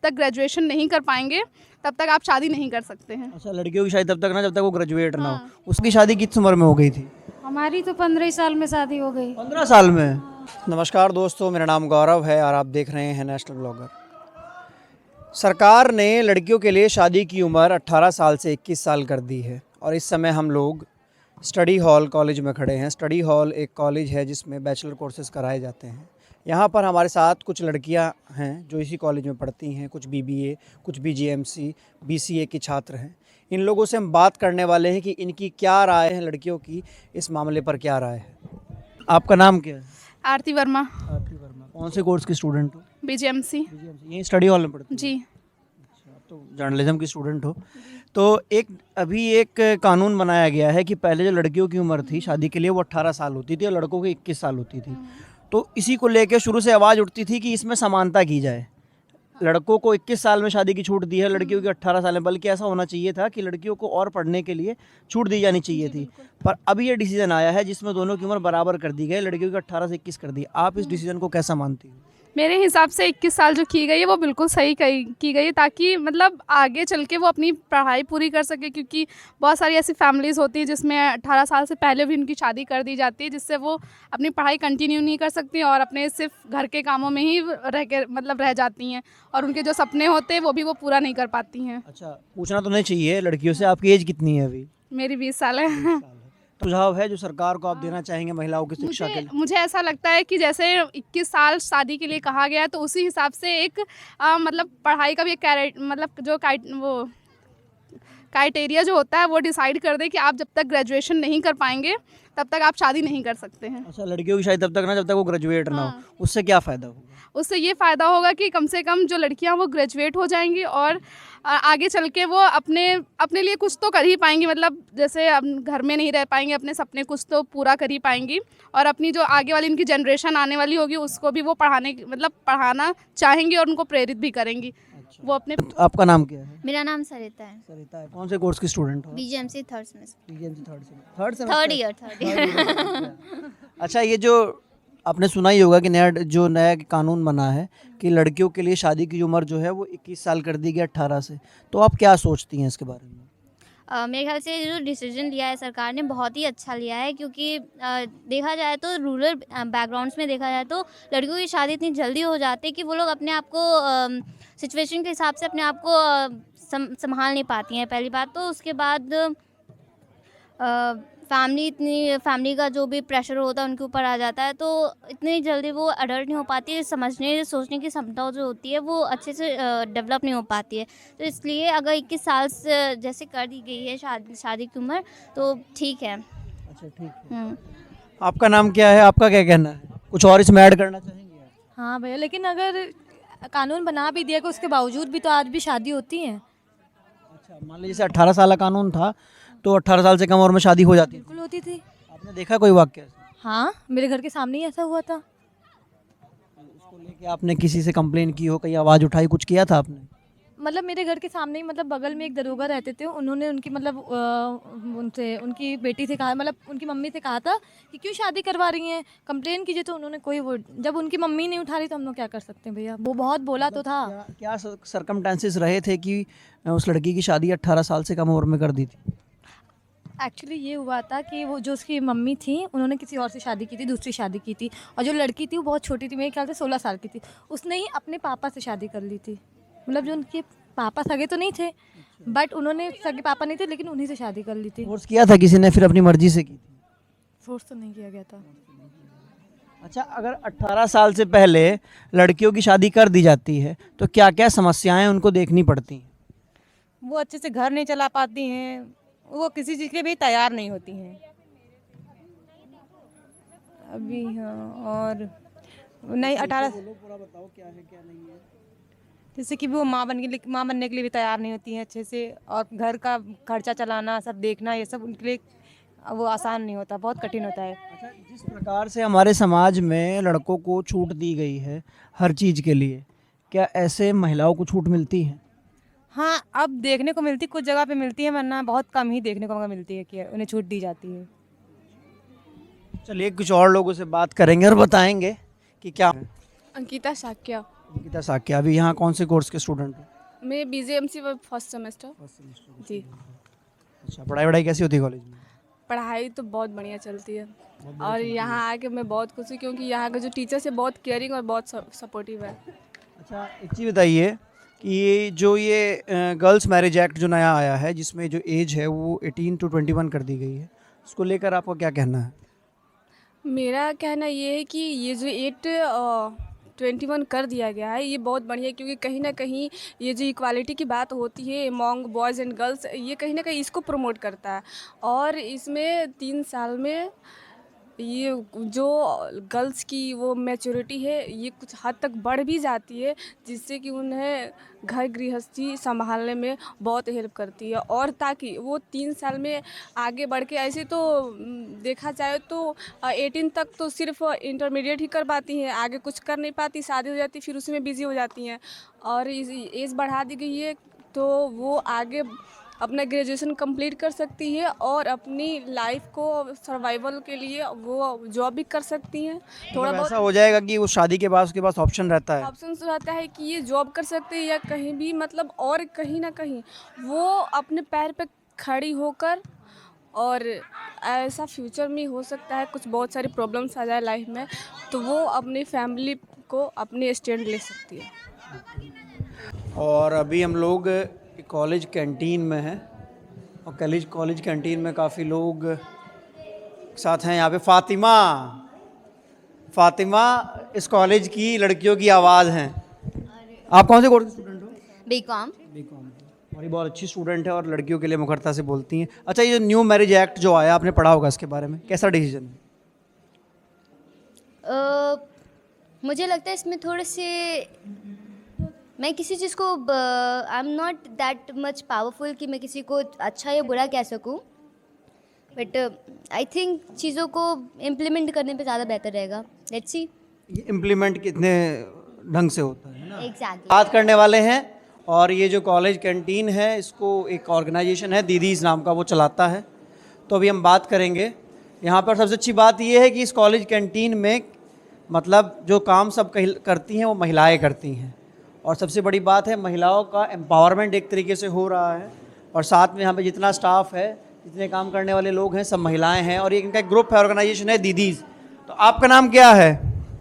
तक ग्रेजुएशन नहीं कर पाएंगे तब तक आप शादी नहीं कर सकते हैं। अच्छा, लड़कियों की शादी तब तक ना जब तक वो ग्रेजुएट ना हो। हाँ। उसकी शादी किस उम्र में हो गई थी? हमारी तो 15 साल में शादी हो गई। 15 साल में। नमस्कार दोस्तों, मेरा नाम गौरव है और आप देख रहे हैं नेशनल ब्लॉगर। सरकार ने लड़कियों के लिए शादी की उम्र 18 साल से 21 साल कर दी है और इस समय हम लोग स्टडी हॉल कॉलेज में खड़े हैं। स्टडी हॉल एक कॉलेज है जिसमें बैचलर कोर्सेज़ कराए जाते हैं। यहाँ पर हमारे साथ कुछ लड़कियाँ हैं जो इसी कॉलेज में पढ़ती हैं, कुछ बीबीए, कुछ बीजीएमसी, बीसीए की छात्र हैं। इन लोगों से हम बात करने वाले हैं कि इनकी क्या राय है, लड़कियों की इस मामले पर क्या राय है। आपका नाम क्या है? आरती वर्मा, आरती वर्मा। कौन से कोर्स की स्टूडेंट हो? बीजीएमसी। यही स्टडी हॉल में पढ़ती हो? जी। अच्छा, तो जर्नलिज्म की स्टूडेंट हो। तो अभी एक कानून बनाया गया है कि पहले जो लड़कियों की उम्र थी शादी के लिए वो 18 साल होती थी और लड़कों की 21 साल होती थी। तो इसी को लेकर शुरू से आवाज़ उठती थी कि इसमें समानता की जाए। लड़कों को 21 साल में शादी की छूट दी है, लड़कियों की 18 साल में, बल्कि ऐसा होना चाहिए था कि लड़कियों को और पढ़ने के लिए छूट दी जानी चाहिए थी। पर अभी ये डिसीजन आया है जिसमें दोनों की उम्र बराबर कर दी गई, लड़कियों की 18 से 21 कर दी। आप इस डिसीजन को कैसा मानती हो? मेरे हिसाब से 21 साल जो की गई है वो बिल्कुल सही की गई है, ताकि मतलब आगे चल के वो अपनी पढ़ाई पूरी कर सके, क्योंकि बहुत सारी ऐसी फैमिलीज़ होती है जिसमें 18 साल से पहले भी उनकी शादी कर दी जाती है, जिससे वो अपनी पढ़ाई कंटिन्यू नहीं कर सकती और अपने सिर्फ घर के कामों में ही रह जाती हैं और उनके जो सपने होते हैं वो भी वो पूरा नहीं कर पाती हैं। अच्छा, पूछना तो नहीं चाहिए लड़कियों से, आपकी एज कितनी है अभी? मेरी 20 साल है। सुझाव है जो सरकार को आप देना चाहेंगे महिलाओं की शिक्षा के लिए? मुझे ऐसा लगता है कि जैसे 21 साल शादी के लिए कहा गया है तो उसी हिसाब से एक मतलब पढ़ाई का भी एक मतलब वो क्राइटेरिया जो होता है वो डिसाइड कर दे कि आप जब तक ग्रेजुएशन नहीं कर पाएंगे तब तक आप शादी नहीं कर सकते हैं। अच्छा, लड़कियों की शादी तब तक ना जब तक वो ग्रेजुएट ना हो। हाँ। उससे क्या फ़ायदा होगा? उससे ये फ़ायदा होगा कि कम से कम जो लड़कियां वो ग्रेजुएट हो जाएंगी और आगे चल के वो अपने लिए कुछ तो कर ही पाएंगी, मतलब जैसे अब घर में नहीं रह पाएंगी, अपने सपने कुछ तो पूरा कर ही पाएंगी और अपनी जो आगे वाली उनकी जनरेशन आने वाली होगी उसको भी वो पढ़ाना चाहेंगी और उनको प्रेरित भी करेंगी। वो अपने आपका नाम क्या है? मेरा नाम सरिता है। सरिता है। कौन से कोर्स की स्टूडेंट हो? BGMC third semester. BGMC third third year. अच्छा, ये जो आपने सुना ही होगा कि नया कानून बना है कि लड़कियों के लिए शादी की उम्र जो है वो 21 साल कर दी गई 18 से। तो आप क्या सोचती हैं इसके बारे में? मेरे ख्याल से जो डिसीजन लिया है सरकार ने बहुत ही अच्छा लिया है, क्योंकि देखा जाए तो रूरल बैकग्राउंड्स में देखा जाए तो लड़कियों की शादी इतनी जल्दी हो जाती है कि वो लोग अपने आप को सिचुएशन के हिसाब से अपने आप को संभाल नहीं पाती हैं, पहली बात। तो उसके बाद फैमिली का जो भी प्रेशर होता है उनके ऊपर आ जाता है, तो इतनी जल्दी वो अडल्ट नहीं हो पाती है, समझने सोचने की क्षमता जो होती है वो अच्छे से डेवलप नहीं हो पाती है। तो इसलिए अगर 21 साल से जैसे कर दी गई है शादी की उम्र तो ठीक है। अच्छा, ठीक है। आपका नाम क्या है? आपका क्या कहना है? कुछ और इसमें ऐड करना चाहेंगे आप? हाँ भैया, लेकिन अगर कानून बना भी दिया कि उसके बावजूद भी तो आज भी शादी होती है। अच्छा, मान लीजिए जैसे 18 साल का कानून था तो 18 साल से कम उम्र में शादी हो जाती थी। बिल्कुल होती थी। आपने देखा कोई वाक्य ऐसा? हाँ, मेरे घर के सामने ही ऐसा हुआ था। उसको लेके आपने किसी से कंप्लेन की हो, कहीं आवाज़ उठाई, कुछ किया था आपने? मतलब मेरे घर के सामने ही, मतलब बगल में एक दरोगा रहते थे, उन्होंने उनकी मतलब उनसे उनकी बेटी से कहा, मतलब उनकी मम्मी से कहा था कि क्यों शादी करवा रही हैं, कंप्लेन कीजिए। तो उन्होंने कोई वो, जब उनकी मम्मी नहीं उठा रही तो हम लोग क्या कर सकते हैं भैया, वो बहुत बोला तो था। क्या सरकमस्टेंसेस रहे थे कि उस लड़की की शादी 18 साल से कम उम्र में कर दी थी? एक्चुअली ये हुआ था कि वो जो उसकी मम्मी थी उन्होंने किसी और से शादी की थी, दूसरी शादी की थी, और जो लड़की थी वो बहुत छोटी थी, मेरे ख्याल से 16 साल की थी। उसने ही अपने पापा से शादी कर ली थी, मतलब जो उनके पापा सगे तो नहीं थे, बट उन्होंने सगे पापा नहीं थे लेकिन उन्हीं से शादी कर ली थी। फोर्स किया था किसी ने, फिर अपनी मर्जी से की थी? फोर्स तो नहीं किया गया था। अच्छा, अगर 18 साल से पहले लड़कियों की शादी कर दी जाती है तो क्या क्या समस्याएं उनको देखनी पड़ती हैं? वो अच्छे से घर नहीं चला पाती हैं, वो किसी चीज़ के भी तैयार नहीं होती हैं अभी। हाँ, और नहीं 18 पूरा बताओ क्या है क्या नहीं है। जैसे कि वो माँ बनने के लिए भी तैयार नहीं होती हैं अच्छे से, और घर का खर्चा चलाना, सब देखना, ये सब उनके लिए वो आसान नहीं होता, बहुत कठिन होता है। अच्छा, जिस प्रकार से हमारे समाज में लड़कों को छूट दी गई है हर चीज़ के लिए, क्या ऐसे महिलाओं को छूट मिलती है? हाँ, अब देखने को मिलती, कुछ जगह पे मिलती है, वरना बहुत कम ही देखने को मिलती है कि उन्हें छूट दी जाती है। चलिए कुछ और लोगों से बात करेंगे और बताएंगे कि क्या। अंकिता साक्या। अंकिता साक्या, अभी यहाँ कौन से कोर्स के स्टूडेंट हो? मैं BJMC फर्स्ट सेमेस्टर जी। अच्छा, पढ़ाई वढ़ाई कैसी होती है कॉलेज में? पढ़ाई तो बहुत बढ़िया चलती है और यहाँ आके मैं बहुत खुश हूँ क्योंकि यहाँ के जो टीचर्स है बहुत केयरिंग और बहुत सपोर्टिव है। अच्छा, एक चीज़ बताइए कि ये गर्ल्स मैरिज एक्ट जो नया आया है, जिसमें जो एज है वो 18 to 21 कर दी गई है, उसको लेकर आपका क्या कहना है? मेरा कहना ये है कि ये जो 21 कर दिया गया है ये बहुत बढ़िया है क्योंकि कहीं ना कहीं ये जो इक्वालिटी की बात होती है अमॉन्ग बॉयज़ एंड गर्ल्स, ये कहीं ना कहीं इसको प्रमोट करता है। और इसमें 3 साल में ये जो गर्ल्स की वो मैच्योरिटी है ये कुछ हद तक बढ़ भी जाती है, जिससे कि उन्हें घर गृहस्थी संभालने में बहुत हेल्प करती है। और ताकि वो 3 साल में आगे बढ़ के, ऐसे तो देखा जाए तो 18 तक तो सिर्फ इंटरमीडिएट ही कर पाती हैं, आगे कुछ कर नहीं पाती, शादी हो जाती फिर उसी में बिजी हो जाती हैं। और एज बढ़ा दी गई है तो वो आगे अपना ग्रेजुएशन कंप्लीट कर सकती है और अपनी लाइफ को सर्वाइवल के लिए वो जॉब भी कर सकती हैं। थोड़ा मतलब बहुत ऐसा हो जाएगा कि वो शादी के बाद उसके पास ऑप्शन रहता है? ऑप्शन रहता है कि ये जॉब कर सकते हैं या कहीं भी, मतलब और कहीं ना कहीं वो अपने पैर पे खड़ी होकर, और ऐसा फ्यूचर में हो सकता है कुछ बहुत सारी प्रॉब्लम्स आ जाए लाइफ में तो वो अपनी फैमिली को अपने स्टैंड ले सकती है। और अभी हम लोग कॉलेज कैंटीन में हैं और कॉलेज कैंटीन में काफ़ी लोग साथ हैं। यहाँ पे फ़ातिमा इस कॉलेज की लड़कियों की आवाज़ हैं। आप कौन से कोर्स के स्टूडेंट हो? बीकॉम। बीकॉम। और ये बहुत अच्छी स्टूडेंट है और लड़कियों के लिए मुखरता से बोलती हैं। अच्छा, ये न्यू मैरिज एक्ट जो आया, आपने पढ़ा होगा इसके बारे में, कैसा डिसीजन है? मुझे लगता है इसमें थोड़े से, मैं किसी चीज़ को, I am not that much powerful कि मैं किसी को अच्छा या बुरा कह सकूं, बट आई थिंक चीज़ों को इम्प्लीमेंट करने पे ज़्यादा बेहतर रहेगा। लेट्स सी ये इम्प्लीमेंट कितने ढंग से होता है ना, एग्जैक्टली। बात करने वाले हैं। और ये जो कॉलेज कैंटीन है इसको एक ऑर्गेनाइजेशन है दीदीज़ नाम का, वो चलाता है। तो अभी हम बात करेंगे। यहाँ पर सबसे अच्छी बात ये है कि इस कॉलेज कैंटीन में मतलब जो काम सब करती हैं वो महिलाएं करती हैं, और सबसे बड़ी बात है महिलाओं का एम्पावरमेंट एक तरीके से हो रहा है। और साथ में यहाँ पे जितना स्टाफ है, जितने काम करने वाले लोग हैं, सब महिलाएं हैं। और ये इनका एक ग्रुप है, ऑर्गेनाइजेशन है दीदीज़। तो आपका नाम क्या है?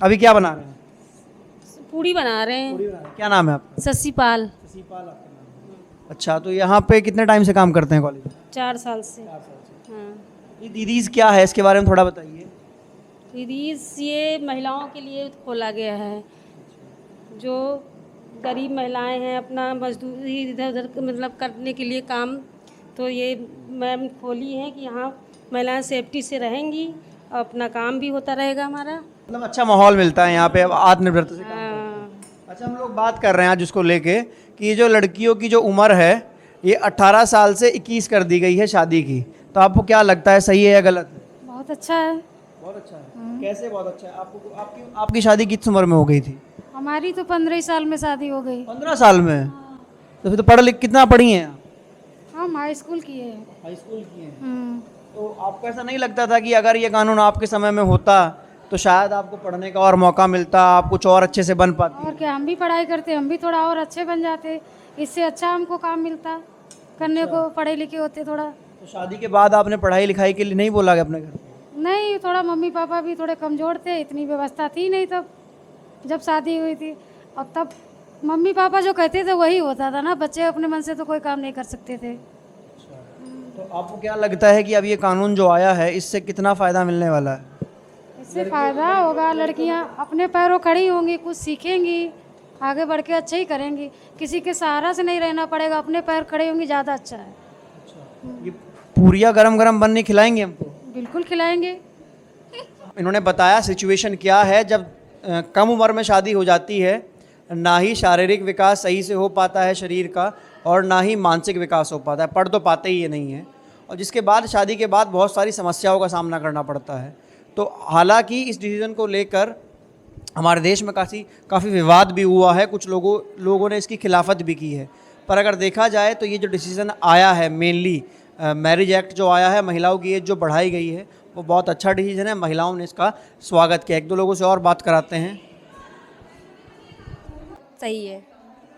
अभी क्या बना रहे हैं? पूड़ी बना रहे हैं। क्या नाम है आपका? शशिपाल। अच्छा, तो यहाँ पे कितने टाइम से काम करते हैं कॉलेज में? 4 साल से। हाँ। ये दीदीज़ क्या है, इसके बारे में थोड़ा बताइए। दीदीज ये महिलाओं के लिए खोला गया है, जो गरीब महिलाएं हैं, अपना मजदूरी इधर उधर मतलब करने के लिए काम, तो ये मैम खोली है कि यहाँ महिलाएं सेफ्टी से रहेंगी और अपना काम भी होता रहेगा हमारा। मतलब अच्छा माहौल मिलता है यहाँ पे, आत्मनिर्भरता से काम करते हैं। हाँ। अच्छा, हम लोग बात कर रहे हैं आज जिसको लेके कि ये जो लड़कियों की जो उम्र है ये 18 साल से 21 कर दी गई है शादी की। तो आपको क्या लगता है, सही है या गलत है? बहुत अच्छा है। बहुत अच्छा है। कैसे बहुत अच्छा है? आपकी शादी किस उम्र में हो गई थी? हमारी तो 15 साल में शादी हो गई। 15 साल में? तो फिर तो पढ़ लिख कितना पढ़ी हैं आप? हम हाई स्कूल किए हैं। हाई स्कूल किए हैं। तो आपको ऐसा नहीं लगता था कि अगर ये कानून आपके समय में होता तो शायद आपको पढ़ने का और मौका मिलता, आप कुछ और अच्छे से बन पाती? और क्या, हम भी पढ़ाई करते, हम भी थोड़ा और अच्छे बन जाते, इससे अच्छा हमको काम मिलता करने को, पढ़े लिखे होते थोड़ा। तो शादी के बाद आपने पढ़ाई लिखाई के लिए नहीं बोला अपने घर पे? नहीं, थोड़ा मम्मी पापा भी थोड़े कमज़ोर थे, इतनी व्यवस्था थी नहीं तब जब शादी हुई थी। और तब मम्मी पापा जो कहते थे वही होता था ना, बच्चे अपने मन से तो कोई काम नहीं कर सकते थे। तो आपको क्या लगता है कि अब ये कानून जो आया है इससे कितना फ़ायदा मिलने वाला है? इससे फ़ायदा होगा, लड़कियां अपने पैरों खड़ी होंगी, कुछ सीखेंगी, आगे बढ़ के अच्छा ही करेंगी, किसी के सहारा से नहीं रहना पड़ेगा, अपने पैर खड़े होंगी, ज़्यादा अच्छा है। ये पूरियाँ गरम गरम बनने खिलाएंगे हमको? बिल्कुल खिलाएंगे। इन्होंने बताया सिचुएशन क्या है। जब कम उम्र में शादी हो जाती है, ना ही शारीरिक विकास सही से हो पाता है शरीर का और ना ही मानसिक विकास हो पाता है, पढ़ तो पाते ही ये नहीं है। और जिसके बाद शादी के बाद बहुत सारी समस्याओं का सामना करना पड़ता है। तो हालांकि इस डिसीज़न को लेकर हमारे देश में काफ़ी विवाद भी हुआ है, कुछ लोगों ने इसकी खिलाफत भी की है। पर अगर देखा जाए तो ये जो डिसीज़न आया है, मेनली मैरिज एक्ट जो आया है, महिलाओं की एज जो बढ़ाई गई है, वो बहुत अच्छा डिसीजन है। महिलाओं ने इसका स्वागत किया। एक दो लोगों से और बात कराते हैं। सही है।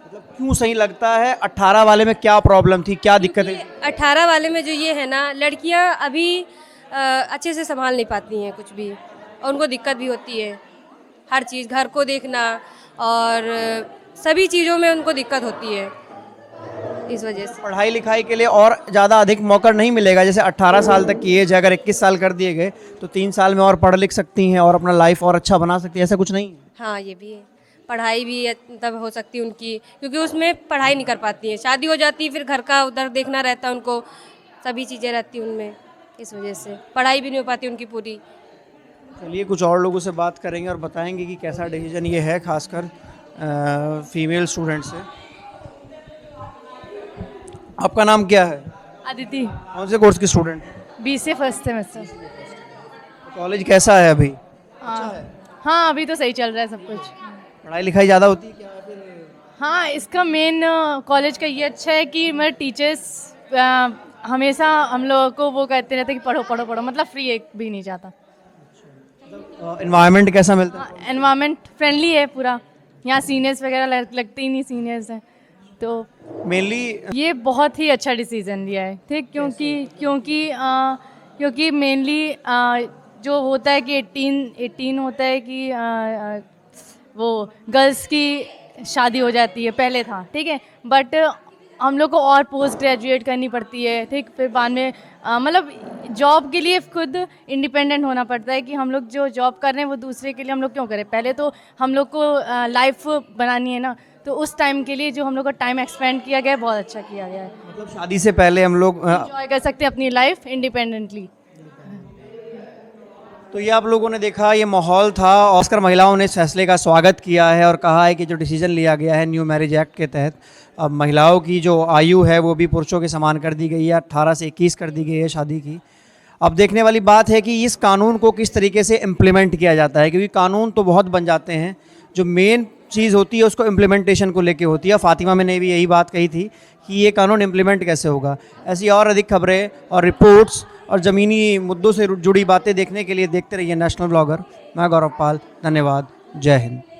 मतलब क्यों सही लगता है? 18 वाले में क्या प्रॉब्लम थी, क्या दिक्कत है? 18 वाले में जो ये है ना, लड़कियां अभी अच्छे से संभाल नहीं पाती हैं कुछ भी, और उनको दिक्कत भी होती है। हर चीज़, घर को देखना और सभी चीज़ों में उनको दिक्कत होती है, इस वजह से। पढ़ाई लिखाई के लिए और ज़्यादा अधिक मौका नहीं मिलेगा? जैसे 18 साल तक की एज है, अगर 21 साल कर दिए गए तो 3 साल में और पढ़ लिख सकती हैं और अपना लाइफ और अच्छा बना सकती हैं, ऐसा कुछ नहीं है? हाँ, ये भी है। पढ़ाई भी तब हो सकती है उनकी, क्योंकि उसमें पढ़ाई नहीं कर पाती है। शादी हो जाती है, फिर घर का उधर देखना रहता है उनको, सभी चीज़ें रहती हैं उनमें, इस वजह से पढ़ाई भी नहीं हो पाती उनकी पूरी। चलिए कुछ और लोगों से बात करेंगे और बताएंगे कि कैसा डिसीजन ये है, खासकर फीमेल स्टूडेंट से। आपका नाम क्या है? अदिति, कौन से कोर्स की student? BCA first semester. College कैसा है अभी? हाँ, अभी तो सही चल रहा है सब कुछ। पढ़ाई लिखाई ज़्यादा होती है क्या? हाँ, इसका मेन कॉलेज का ये अच्छा है कि मेरे टीचर्स हमेशा हम लोगों को वो कहते रहते हैं कि पढ़ो पढ़ो पढ़ो, मतलब फ्री एक भी नहीं जाता। एनवायरनमेंट कैसा मिलता है? एनवायरनमेंट फ्रेंडली है पूरा, यहाँ सीनियर्स वगैरह लगते ही नहीं, सीनियर्स हैं तो मेनली ये बहुत ही अच्छा डिसीजन लिया है। ठीक, क्योंकि मेनली जो होता है कि 18 होता है कि वो गर्ल्स की शादी हो जाती है, पहले था, ठीक है, बट हम लोग को और पोस्ट ग्रेजुएट करनी पड़ती है, ठीक, फिर बाद में मतलब जॉब के लिए खुद इंडिपेंडेंट होना पड़ता है कि हम लोग जो जॉब कर रहे हैं वो दूसरे के लिए हम लोग क्यों करें। पहले तो हम लोग को लाइफ बनानी है ना, तो उस टाइम के लिए जो हम लोग का टाइम एक्सपेंड किया गया है, बहुत अच्छा किया गया है। मतलब शादी से पहले हम लोग एंजॉय कर सकते हैं अपनी लाइफ इंडिपेंडेंटली। तो ये आप लोगों ने देखा, ये माहौल था। ऑस्कर महिलाओं ने इस फैसले का स्वागत किया है और कहा है कि जो डिसीजन लिया गया है न्यू मैरिज एक्ट के तहत, अब महिलाओं की जो आयु है वो भी पुरुषों के समान कर दी गई है, 18 से 21 कर दी गई है शादी की। अब देखने वाली बात है कि इस कानून को किस तरीके से इम्प्लीमेंट किया जाता है, क्योंकि कानून तो बहुत बन जाते हैं, जो मेन चीज़ होती है उसको इम्प्लीमेंटेशन को लेके होती है। फातिमा ने भी यही बात कही थी कि ये कानून इम्प्लीमेंट कैसे होगा। ऐसी और अधिक खबरें और रिपोर्ट्स और ज़मीनी मुद्दों से जुड़ी बातें देखने के लिए देखते रहिए नेशनल ब्लॉगर। मैं गौरव पाल, धन्यवाद, जय हिंद।